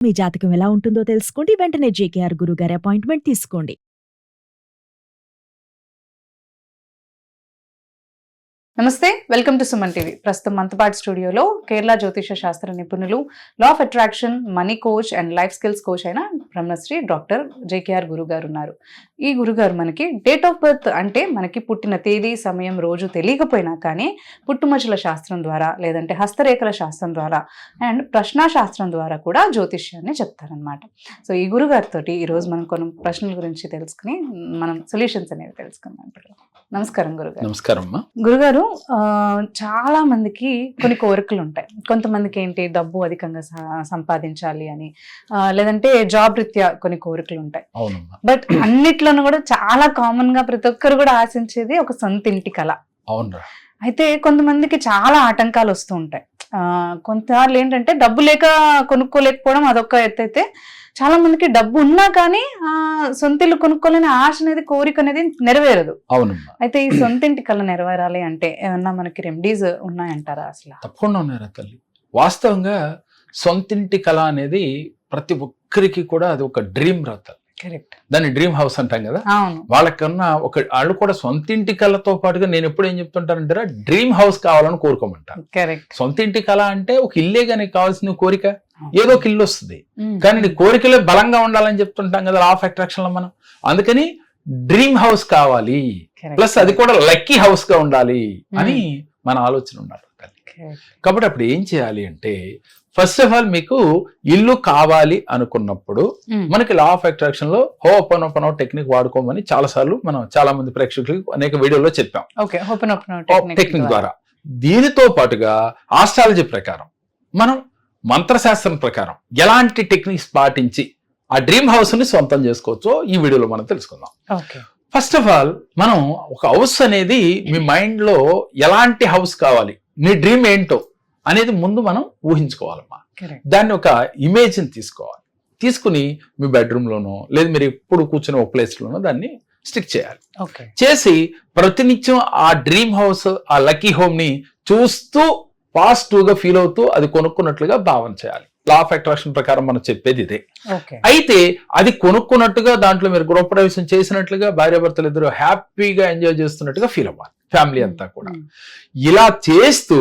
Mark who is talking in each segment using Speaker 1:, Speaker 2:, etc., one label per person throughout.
Speaker 1: మీ జాతకం ఎలా ఉంటుందో తెలుసుకోండి. వెంటనే జేకేఆర్ గురుగారి అపాయింట్మెంట్ తీసుకోండి.
Speaker 2: నమస్తే, వెల్కమ్ టు సుమన్ టీవీ. ప్రస్తుతం మంతపాటి స్టూడియోలో కేరళ జ్యోతిష శాస్త్ర నిపుణులు, law of attraction, money coach and life skills coach అయిన బ్రహ్మశ్రీ డాక్టర్ జేకేఆర్ గురుగారు ఉన్నారు. ఈ గురుగారు మనకి డేట్ ఆఫ్ బర్త్ అంటే మనకి పుట్టిన తేదీ, సమయం, రోజు తెలియకపోయినా కానీ పుట్టుమచ్చల శాస్త్రం ద్వారా, లేదంటే హస్తరేఖల శాస్త్రం ద్వారా అండ్ ప్రశ్నాశాస్త్రం ద్వారా కూడా జ్యోతిష్యాన్ని చెప్తారనమాట. సో ఈ గురుగారితో ఈరోజు మనం కొన్ని ప్రశ్నల గురించి తెలుసుకుని మనం సొల్యూషన్స్ అనేవి తెలుసుకుందాం. నమస్కారం గురుగారు.
Speaker 3: నమస్కారం.
Speaker 2: గురుగారు, చాలా మందికి కొన్ని కోరికలు ఉంటాయి. కొంతమందికి ఏంటి, డబ్బు అధికంగా సంపాదించాలి అని, లేదంటే జాబ్ రీత్యా కొన్ని కోరికలు ఉంటాయి. బట్ అన్నిట్లోనూ కూడా చాలా కామన్ గా ప్రతి ఒక్కరు కూడా ఆశించేది ఒక సొంత ఇంటి కళ. అయితే కొంతమందికి చాలా ఆటంకాలు వస్తూ ఉంటాయి. కొంతసార్లు ఏంటంటే డబ్బు లేక కొనుక్కోలేకపోవడం అదొక ఎత్తు. అయితే చాలా మందికి డబ్బు ఉన్నా కానీ సొంత ఇల్లు కొనుక్కోలేని ఆశ అనేది, కోరిక అనేది నెరవేరదు. అయితే ఈ సొంత ఇంటి కళ నెరవేరాలి అంటే ఏమన్నా మనకి రెమెడీస్ ఉన్నాయంటారా? అసలు
Speaker 3: తప్పకుండా ఉన్నారా తల్లి. వాస్తవంగా సొంతింటి కళ అనేది ప్రతి ఒక్కరికి కూడా అది ఒక డ్రీమ్ రా తల్లి.
Speaker 2: కరెక్ట్.
Speaker 3: దాన్ని డ్రీమ్ హౌస్ అంటాం కదా. వాళ్ళకన్నా వాళ్ళు కూడా సొంతింటి కళతో పాటుగా నేను ఎప్పుడు ఏం చెప్తుంటానంటారా, డ్రీమ్ హౌస్ కావాలని కోరుకోమంటాను. సొంతింటి కళ అంటే ఒక ఇల్లే కానీ కావాల్సిన కోరిక, ఏదో ఒక ఇల్లు వస్తుంది కానీ నీ కోరికలే బలంగా ఉండాలని చెప్తుంటాం కదా లా ఆఫ్ అట్రాక్షన్ లో మనం. అందుకని డ్రీమ్ హౌస్ కావాలి, ప్లస్ అది కూడా లక్కీ హౌస్ గా ఉండాలి అని మన ఆలోచన ఉండాలి. కాబట్టి అప్పుడు ఏం చేయాలి అంటే, ఫస్ట్ ఆఫ్ ఆల్ మీకు ఇల్లు కావాలి అనుకున్నప్పుడు మనకి లా ఆఫ్ అట్రాక్షన్ లో హోపనోపనో టెక్నిక్ వాడుకోమని చాలా మంది ప్రేక్షకులకు అనేక వీడియోలో చెప్పాం. టెక్నిక్ ద్వారా. దీనితో పాటుగా ఆస్ట్రాలజీ ప్రకారం, మనం మంత్రశాస్త్రం ప్రకారం ఎలాంటి టెక్నిక్స్ పాటించి ఆ డ్రీమ్ హౌస్ ని సొంతం చేసుకోవచ్చో ఈ వీడియోలో మనం తెలుసుకుందాం. ఫస్ట్ ఆఫ్ ఆల్ మనం ఒక హౌస్ అనేది మీ మైండ్ లో ఎలాంటి హౌస్ కావాలి, మీ డ్రీమ్ ఏంటో అనేది ముందు మనం ఊహించుకోవాలమ్మా. దాన్ని ఒక ఇమేజ్ ని తీసుకుని మీ బెడ్రూమ్ లోనో లేదు మీరు ఎప్పుడు కూర్చుని ఒక ప్లేస్ లోనో దాన్ని స్టిక్ చేయాలి. చేసి ప్రతినిత్యం ఆ డ్రీమ్ హౌస్, ఆ లక్కీ హోమ్ ని చూస్తూ పాజిటివ్ గా ఫీల్ అవుతూ అది కొనుక్కున్నట్లుగా భావన చేయాలి. లా ఆఫ్ అట్రాక్షన్ ప్రకారం మనం చెప్పేది ఇదే. అయితే అది కొనుక్కున్నట్టుగా, దాంట్లో మీరు గృహప్రవేశం చేసినట్లుగా, భార్యాభర్తలు ఇద్దరు హ్యాపీగా ఎంజాయ్ చేస్తున్నట్టుగా ఫీల్ అవ్వాలి ఫ్యామిలీ అంతా కూడా. ఇలా చేస్తూ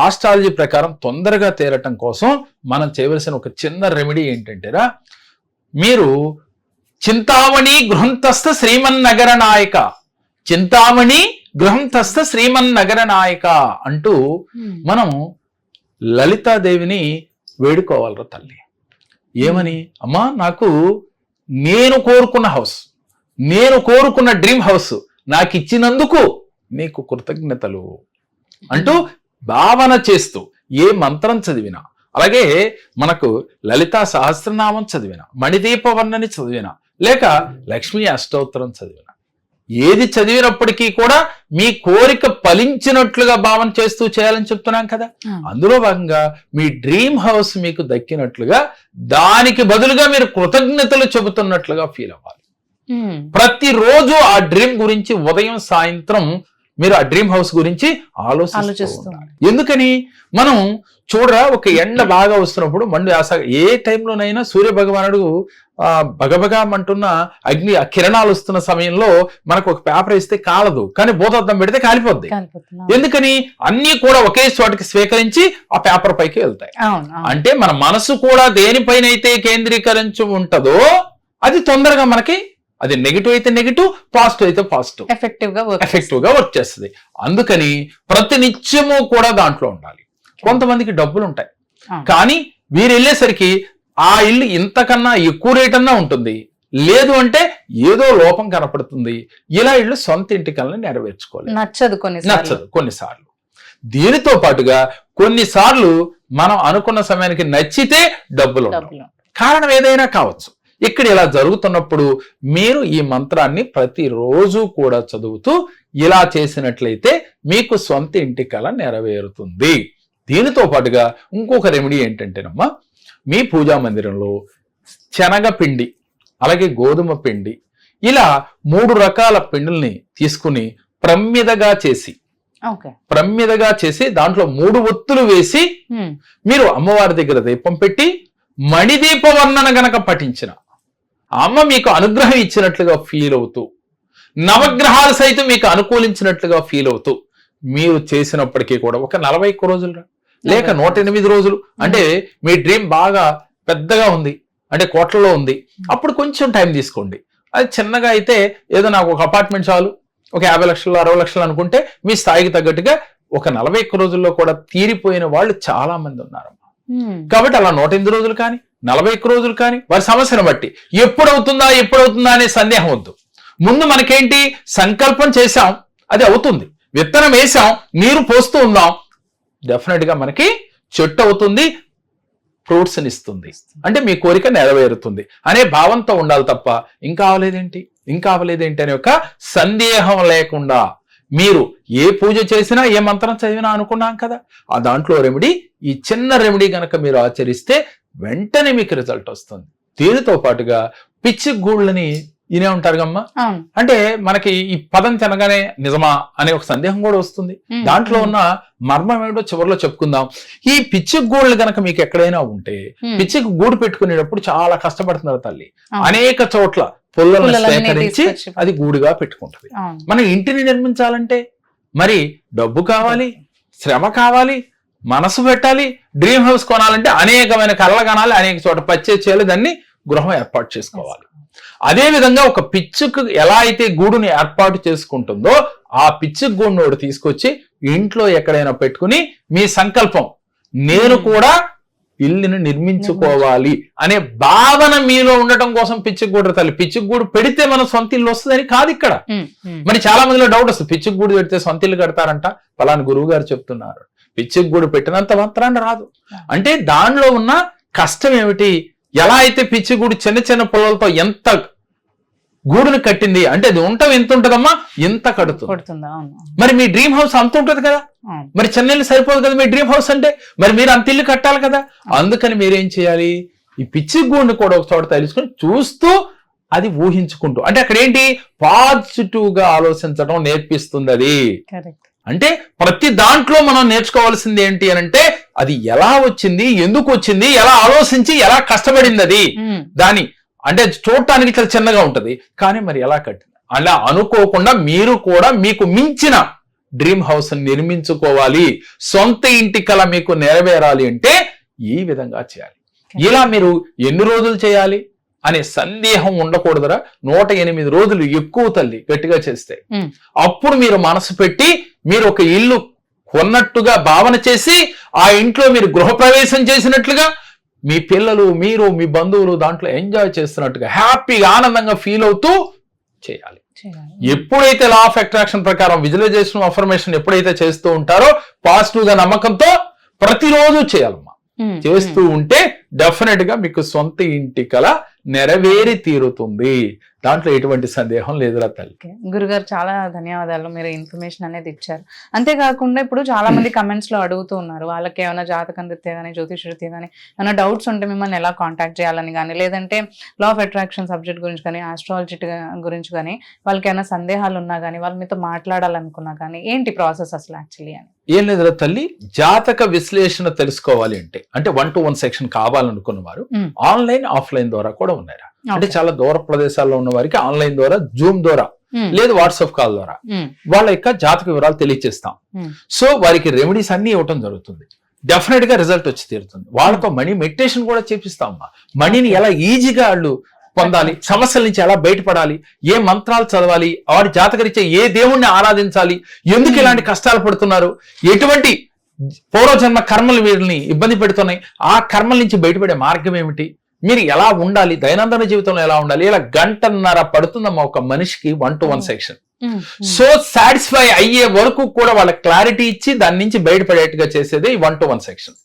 Speaker 3: ఆస్ట్రాలజీ ప్రకారం తొందరగా తేరటం కోసం మనం చేయవలసిన ఒక చిన్న రెమెడీ ఏంటంటేరా, మీరు చింతామణి గృహంతస్థ శ్రీమన్నగర నాయక, చింతామణి గృహంతస్థ శ్రీమన్నగర నాయక అంటూ మనం లలితాదేవిని వేడుకోవాలరా తల్లి. ఏమని? అమ్మా, నాకు నేను కోరుకున్న హౌస్, నేను కోరుకున్న డ్రీమ్ హౌస్ నాకు ఇచ్చినందుకు నీకు కృతజ్ఞతలు అంటూ భావన చేస్తూ ఏ మంత్రం చదివినా, అలాగే మనకు లలితా సహస్రనామం చదివినా, మణిదీప వర్ణని చదివినా, లేక లక్ష్మీ అష్టోత్తరం చదివినా, ఏది చదివినప్పటికీ కూడా మీ కోరిక ఫలించినట్లుగా భావన చేస్తూ చేయాలని చెప్తున్నాం కదా. అందులో భాగంగా మీ డ్రీమ్ హౌస్ మీకు దక్కినట్లుగా, దానికి బదులుగా మీరు కృతజ్ఞతలు చెబుతున్నట్లుగా ఫీల్ అవ్వాలి. ప్రతిరోజు ఆ డ్రీమ్ గురించి ఉదయం సాయంత్రం మీరు ఆ డ్రీమ్ హౌస్ గురించి ఆలోచిస్తున్నారు. ఎందుకని? మనం చూడరా, ఒక ఎండ బాగా వస్తున్నప్పుడు ఏ టైంలోనైనా సూర్య భగవానుడు భగభగమంటున్న అగ్ని కిరణాలు వస్తున్న సమయంలో మనకు ఒక పేపర్ ఇస్తే కాలదు, కానీ భూతద్దం పెడితే కాలిపోద్ది. ఎందుకని? అన్ని కూడా ఒకే చోటికి స్వీకరించి ఆ పేపర్ పైకి వెళ్తాయి. అంటే మన మనసు కూడా దేనిపైన అయితే కేంద్రీకరించి ఉంటుందో అది తొందరగా మనకి, అది నెగిటివ్ అయితే నెగిటివ్, పాజిటివ్ అయితే పాజిటివ్, ఎఫెక్టివ్ గా వర్క్ చేస్తుంది. అందుకని ప్రతి నిత్యము కూడా దాంట్లో ఉండాలి. కొంతమందికి డబ్బులు ఉంటాయి కానీ వీరు వెళ్ళేసరికి ఆ ఇల్లు ఇంతకన్నా ఎక్కువ రేట్ అన్నా ఉంటుంది, లేదు అంటే ఏదో లోపం కనపడుతుంది. ఇలా ఇల్లు సొంత ఇంటి కల్ని నెరవేర్చుకోవాలి. నచ్చదు కొన్నిసార్లు. దీనితో పాటుగా కొన్నిసార్లు మనం అనుకున్న సమయానికి నచ్చితే డబ్బులు కారణం ఏదైనా కావచ్చు. ఇక్కడ ఇలా జరుగుతున్నప్పుడు మీరు ఈ మంత్రాన్ని ప్రతిరోజు కూడా చదువుతూ ఇలా చేసినట్లయితే మీకు సొంత ఇంటి కల నెరవేరుతుంది. దీనితో పాటుగా ఇంకొక రెమెడీ ఏంటంటేనమ్మా, మీ పూజా మందిరంలో శనగపిండి, అలాగే గోధుమ పిండి, ఇలా 3 రకాల పిండిల్ని తీసుకుని ప్రమ్మిదగా చేసి దాంట్లో 3 ఒత్తులు వేసి మీరు అమ్మవారి దగ్గర దీపం పెట్టి మణిదీప వర్ణన గనక పఠించిన అమ్మ మీకు అనుగ్రహం ఇచ్చినట్లుగా ఫీల్ అవుతూ, నవగ్రహాలు సైతం మీకు అనుకూలించినట్లుగా ఫీల్ అవుతూ మీరు చేసినప్పటికీ కూడా ఒక 41 రోజులు లేక 108 రోజులు, అంటే మీ డ్రీమ్ బాగా పెద్దగా ఉంది, అంటే కోట్లలో ఉంది, అప్పుడు కొంచెం టైం తీసుకోండి. అది చిన్నగా అయితే ఏదో నాకు ఒక అపార్ట్మెంట్ చాలు, ఒక 50 లక్షలు 60 లక్షలు అనుకుంటే మీ స్థాయికి తగ్గట్టుగా ఒక 41 రోజుల్లో కూడా తీరిపోయిన వాళ్ళు చాలా మంది ఉన్నారమ్మా. కాబట్టి అలా 108 రోజులు కానీ 41 రోజులు కానీ వారి సమస్యను బట్టి ఎప్పుడవుతుందా అనే సందేహం వద్దు. ముందు మనకేంటి, సంకల్పం చేశాం, అది అవుతుంది. విత్తనం వేసాం, నీరు పోస్తూ ఉందాం, డెఫినెట్ గా మనకి చెట్టు అవుతుంది, ఫ్రూట్స్ ఇస్తుంది, అంటే మీ కోరిక నెరవేరుతుంది అనే భావంతో ఉండాలి తప్ప ఇంకా అవ్వలేదేంటి అనే ఒక సందేహం లేకుండా మీరు ఏ పూజ చేసినా ఏ మంత్రం చదివినా అనుకున్నాం కదా, ఆ దాంట్లో రెమెడీ, ఈ చిన్న రెమెడీ గనక మీరు ఆచరిస్తే వెంటనే మీకు రిజల్ట్ వస్తుంది. దీనితో పాటుగా పిచ్చి గూళ్ళని ఇనే ఉంటారు కమ్మా, అంటే మనకి ఈ పదం తినగానే నిజమా అనే ఒక సందేహం కూడా వస్తుంది. దాంట్లో ఉన్న మర్మం ఏమిటో చివరిలో చెప్పుకుందాం. ఈ పిచ్చి గూళ్ళు గనక మీకు ఎక్కడైనా ఉంటే, పిచ్చికి గూడు పెట్టుకునేటప్పుడు చాలా కష్టపడుతున్నారు తల్లి. అనేక చోట్ల పుల్లలను సేకరించి అది గూడుగా పెట్టుకుంటది. మనం ఇంటిని నిర్మించాలంటే మరి డబ్బు కావాలి, శ్రమ కావాలి, మనసు పెట్టాలి. డ్రీమ్ హౌస్ కొనాలంటే అనేకమైన కళ్ళ కనాలి, అనేక చోట పర్చేజ్ చేయాలి, దాన్ని గృహం ఏర్పాటు చేసుకోవాలి. అదే విధంగా ఒక పిచ్చుకు ఎలా అయితే గూడుని ఏర్పాటు చేసుకుంటుందో ఆ పిచ్చుకు గూడును తీసుకొచ్చి ఇంట్లో ఎక్కడైనా పెట్టుకుని మీ సంకల్పం, నేను కూడా ఇల్లుని నిర్మించుకోవాలి అనే భావన మీలో ఉండటం కోసం పిచ్చుగూడు తల్లి. పిచ్చుగూడు పెడితే మన సొంత ఇల్లు వస్తుందని కాదు ఇక్కడ. మరి చాలా మందిలో డౌట్ వస్తుంది, పిచ్చుగూడు పెడితే సొంత ఇల్లు కడతారంట, పలానా గురువు గారు చెప్తున్నారు. పిచ్చుగూడు పెట్టినంత మాత్రాన రాదు. అంటే దానిలో ఉన్న కష్టం ఏమిటి, ఎలా అయితే పిచ్చిగూడు చిన్న చిన్న పొలాలతో ఎంత గూడుని కట్టింది అంటే అది ఎంత ఉంటదమ్మా, ఇంత కడుతుంది. మరి మీ డ్రీమ్ హౌస్ అంత ఉంటది కదా, మరి చిన్న ఇల్లు సరిపోదు కదా మీ డ్రీమ్ హౌస్ అంటే, మరి మీరు అంత ఇల్లు కట్టాలి కదా. అందుకని మీరేం చేయాలి, ఈ పిచ్చి గూడుని కూడా ఒక చోట తెలుసుకుని చూస్తూ అది ఊహించుకుంటూ, అంటే అక్కడ ఏంటి, పాజిటివ్ గా ఆలోచించడం నేర్పిస్తుంది అది. అంటే ప్రతి దాంట్లో మనం నేర్చుకోవాల్సింది ఏంటి అని అంటే, అది ఎలా వచ్చింది, ఎందుకు వచ్చింది, ఎలా ఆలోచించి ఎలా కష్టపడింది అది. దాని అంటే చూడటానికి చాలా చిన్నగా ఉంటది, కానీ మరి ఎలా కట్టింది. అలా అనుకోకుండా మీరు కూడా మీకు మించిన డ్రీమ్ హౌస్ నిర్మించుకోవాలి, సొంత ఇంటి కల మీకు నెరవేరాలి అంటే ఈ విధంగా చేయాలి. ఇలా మీరు ఎన్ని రోజులు చేయాలి అనే సందేహం ఉండకూడదురా. 108 రోజులు ఎక్కువ తల్లి గట్టిగా చేస్తే, అప్పుడు మీరు మనసు పెట్టి మీరు ఒక ఇల్లు కొన్నట్టుగా భావన చేసి ఆ ఇంట్లో మీరు గృహప్రవేశం చేసినట్లుగా మీ పిల్లలు, మీరు, మీ బంధువులు దాంట్లో ఎంజాయ్ చేస్తున్నట్టుగా హ్యాపీగా ఆనందంగా ఫీల్ అవుతూ చేయాలి. ఎప్పుడైతే లా ఆఫ్ అట్రాక్షన్ ప్రకారం విజువలైజేషన్, అఫర్మేషన్ ఎప్పుడైతే చేస్తూ ఉంటారో పాజిటివ్ గా నమ్మకంతో ప్రతిరోజు చేయాలమ్మా. చేస్తూ ఉంటే డెఫినెట్ గా మీకు సొంత ఇంటి కల నెరవేరి తీరుతుంది, దాంట్లో ఎటువంటి సందేహం లేదురా తల్లి.
Speaker 2: గురుగారు చాలా ధన్యవాదాలు, మీరు ఇన్ఫర్మేషన్ అనేది ఇచ్చారు. అంతేకాకుండా ఇప్పుడు చాలా మంది కమెంట్స్ లో అడుగుతూ ఉన్నారు, వాళ్ళకి ఏమైనా జాతకం రీత్యా కానీ జ్యోతిష రీత్యా కానీ ఏమైనా డౌట్స్ ఉంటే మిమ్మల్ని ఎలా కాంటాక్ట్ చేయాలని కానీ, లేదంటే లా ఆఫ్ అట్రాక్షన్ సబ్జెక్ట్ గురించి కానీ, ఆస్ట్రాలజీ గురించి కానీ వాళ్ళకి ఏమైనా సందేహాలు ఉన్నా కానీ, వాళ్ళు మీతో మాట్లాడాలనుకున్నా కానీ ఏంటి ప్రాసెస్ అసలు యాక్చువల్లీ అని?
Speaker 3: ఏం లేదురా తల్లి, జాతక విశ్లేషణ తెలుసుకోవాలి అంటే 1-to-1 సెక్షన్ కావాలనుకున్న వారు ఆన్లైన్, ఆఫ్లైన్ ద్వారా కూడా ఉన్నారు. అంటే చాలా దూర ప్రదేశాల్లో ఉన్న వారికి ఆన్లైన్ ద్వారా, జూమ్ ద్వారా, లేదు వాట్సాప్ కాల్ ద్వారా వాళ్ళ యొక్క జాతక వివరాలు తెలియజేస్తాం. సో వారికి రెమెడీస్ అన్ని ఇవ్వటం జరుగుతుంది. డెఫినెట్ గా రిజల్ట్ వచ్చి తీరుతుంది. వాళ్ళతో మనీ మెడిటేషన్ కూడా చేపిస్తాం. మనీని ఎలా ఈజీగా వాళ్ళు పొందాలి, సమస్యల నుంచి ఎలా బయటపడాలి, ఏ మంత్రాలు చదవాలి, వారి జాతకరీత్యా ఏ దేవుణ్ణి ఆరాధించాలి, ఎందుకు ఇలాంటి కష్టాలు పడుతున్నారు, ఎటువంటి పూర్వజన్మ కర్మలు వీరిని ఇబ్బంది పెడుతున్నాయి, ఆ కర్మల నుంచి బయటపడే మార్గం ఏమిటి, మీరు ఎలా ఉండాలి, దైనందిన జీవితంలో ఎలా ఉండాలి, ఇలా 1.5 గంటన్నర పడుతుందమ్మా ఒక మనిషికి 1-to-1 సెక్షన్. సో సాటిస్ఫై అయ్యే వరకు కూడా వాళ్ళ క్లారిటీ ఇచ్చి దాని నుంచి బయటపడేట్టుగా చేసేది 1-to-1 section.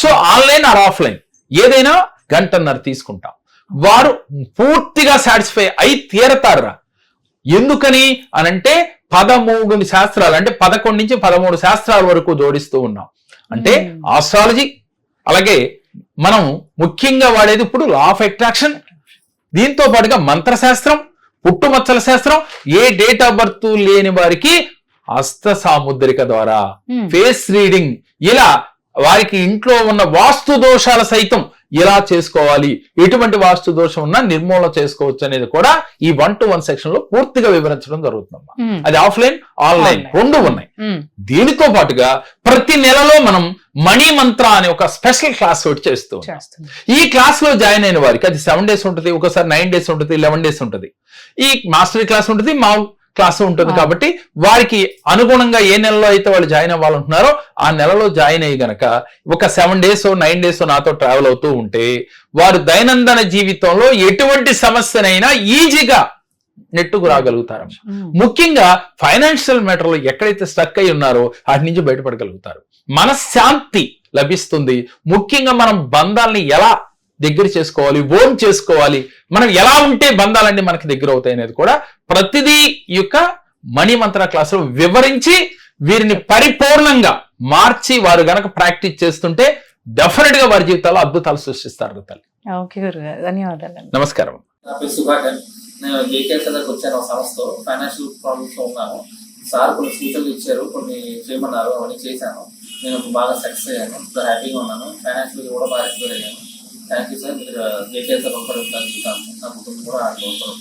Speaker 3: So online or offline ఏదైనా 1.5 గంటన్నర తీసుకుంటాం. వారు పూర్తిగా సాటిస్ఫై అయి తీరతారా. ఎందుకని అనంటే 13 శాస్త్రాలు, అంటే 11 నుంచి 13 శాస్త్రాల వరకు జోడిస్తూ ఉన్నాం. అంటే ఆస్ట్రాలజీ, అలాగే మనం ముఖ్యంగా వాడేది ఇప్పుడు లా ఆఫ్ అట్రాక్షన్, దీంతో పాటుగా మంత్రశాస్త్రం, పుట్టుమచ్చల శాస్త్రం, ఏ డేట్ ఆఫ్ బర్త్ లేని వారికి హస్త సాముద్రిక ద్వారా, ఫేస్ రీడింగ్, ఇలా వారికి ఇంట్లో ఉన్న వాస్తు దోషాల సైతం ఇలా చేసుకోవాలి, ఎటువంటి వాస్తు దోషం ఉన్నా నిర్మూలన చేసుకోవచ్చు అనేది కూడా ఈ 1-to-1 సెక్షన్ లో పూర్తిగా వివరించడం జరుగుతుందమ్మా. అది ఆఫ్లైన్ ఆన్లైన్ రెండు ఉన్నాయి. దీనితో పాటుగా ప్రతి నెలలో మనం మణి మంత్ర అనే ఒక స్పెషల్ క్లాస్ ఒకటి చేస్తూ ఉంటాం. ఈ క్లాస్ లో జాయిన్ అయిన వారికి అది 7 days ఉంటుంది, ఒకసారి 9 days ఉంటుంది, 11 days ఉంటుంది. ఈ మాస్టరీ క్లాస్ ఉంటుంది, మా క్లాస్ ఉంటుంది. కాబట్టి వారికి అనుగుణంగా ఏ నెలలో అయితే వాళ్ళు జాయిన్ అవ్వాలంటున్నారో ఆ నెలలో జాయిన్ అయ్యి గనక ఒక 7 days 9 days నాతో ట్రావెల్ అవుతూ ఉంటే వారు దైనందిన జీవితంలో ఎటువంటి సమస్యనైనా ఈజీగా నెట్టుకు రాగలుగుతారు. ముఖ్యంగా ఫైనాన్షియల్ మ్యాటర్లో ఎక్కడైతే స్టక్ అయి ఉన్నారో వాటి నుంచి బయటపడగలుగుతారు. మనశ్శాంతి లభిస్తుంది. ముఖ్యంగా మనం బంధాలని ఎలా దగ్గర చేసుకోవాలి, ఓన్ చేసుకోవాలి, మనం ఎలా ఉంటే బంధాలన్నీ మనకి దగ్గర అవుతాయి అనేది కూడా ప్రతిదీ ఈ యొక్క మణి మంత్ర క్లాసులో వివరించి వీరిని పరిపూర్ణంగా మార్చి వారు గనక ప్రాక్టీస్ చేస్తుంటే డెఫినెట్ గా వారి జీవితాల్లో అద్భుతాలు సృష్టిస్తారు. తల్లి
Speaker 2: ధన్యవాదాలు.
Speaker 3: నమస్కారం.
Speaker 4: నా పేరు సుభాకర్. నేను జేకేఎస్ దగ్గరకు వచ్చాను. ఒక సంస్థలో ఫైనాన్షియల్ ప్రాబ్లమ్స్ లో ఉన్నాను. సార్ కొన్ని సూచనలు ఇచ్చారు, కొన్ని చేయమన్నారు, అవన్నీ చేశాను. నేను బాగా సక్సెస్ అయ్యాను, హ్యాపీగా ఉన్నాను. ఫైనాన్షియల్ కూడా బాగా ఎక్స్ప్లోర్ అయ్యాను. Thank you sir. మీరు జేకేఎస్ దగ్గర నా కుటుంబం కూడా ఆడుకోవాలి.